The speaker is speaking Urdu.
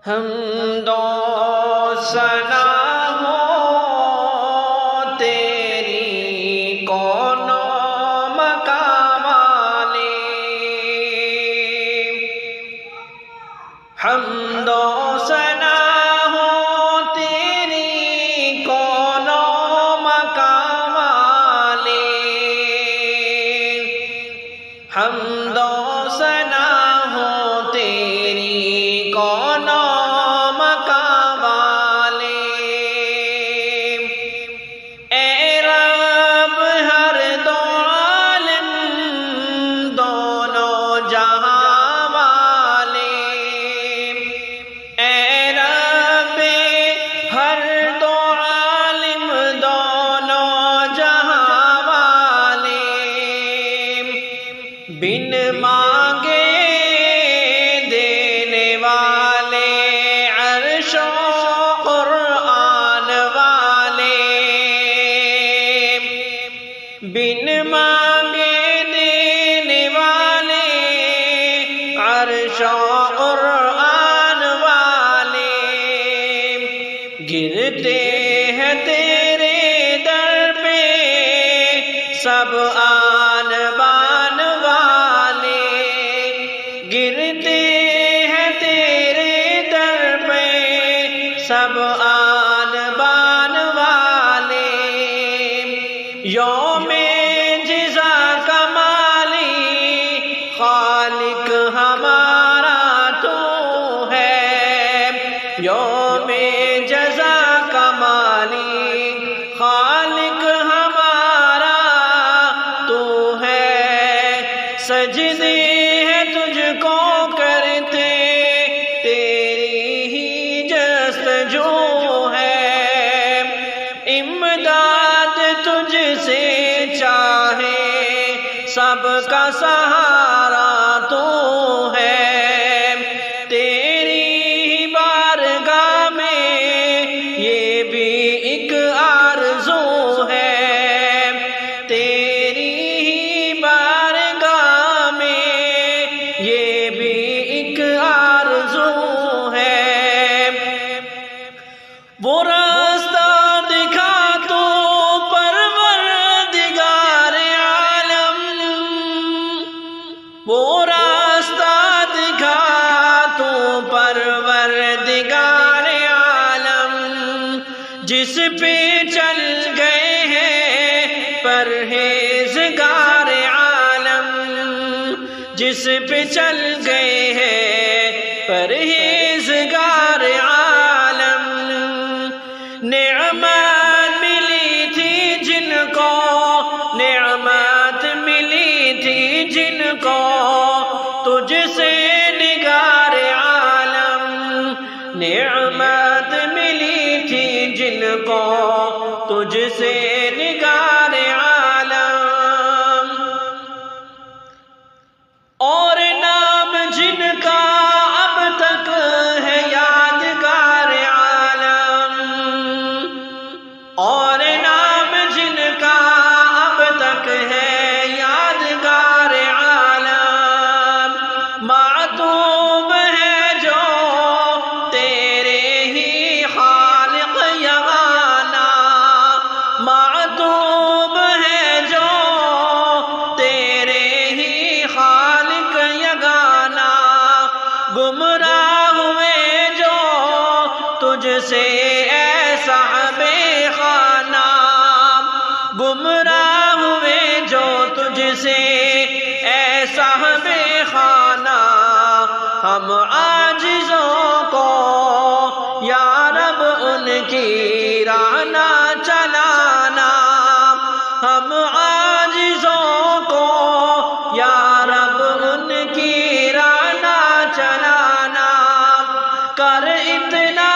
حمد و ثنا ہو تیری کون و مقام والی، حمد و ثنا ہو تیری کون و مقام والی، حمد و ثنا ہو تیری کون و مقام والی، اے رب ہر دو عالم دونوں جہاں والے، اے رب ہر دو عالم دونوں جہاں والے، بن مانگے دینے والے عرش و قرآن والے، بن مانگے دینے والے عرش و قرآن والے، گرتے ہیں تیرے در پہ سب آن بان والے، گرتے ہیں تیرے در پہ سب آن بان والے، یوم جزا کمالی خالق ہمارا تو ہے، یوم جزا کمالی خالق ہمارا تو ہے، سجدے ہیں تجھ کو کرتے تیری ہی جستجو ہے، امداد تجھ سے چاہے سب کا سہارا تو ہے، تیری بارگاہ میں یہ بھی ایک آرزو ہے، تیری بارگاہ میں یہ بھی ایک آرزو ہے، وہ راستہ دکھا تو پروردگار عالم، وہ راستہ دکھا تو پروردگار عالم، جس پہ چل گئے ہیں پرہیزگار عالم، جس پہ چل گئے ہیں پرہیزگار عالم، نعمت ملی تھی جن کو، نعمت ملی تھی جن کو تجھ سے نگار عالم، نعمت ملی تھی جن کو تجھ سے نگار عالم، اور نام جن کا اب تک ہے یادگار عالم، اور نام جن کا اب تک ہے یادگار عالم، معتوب ہے جو تیرے ہی خالق یگانہ، معتوب ہے جو تیرے ہی خالق یگانہ، گمراہ ہوئے جو تجھ سے اے صاحب خانہ، گمراہ ہوئے جو تجھ سے اے صاحب خانہ، ہم عاجزوں کو یا رب ان کی راہ نہ چلانا، ہم عاجزوں کو یا رب ان کی راہ نہ چلانا، کر اتنا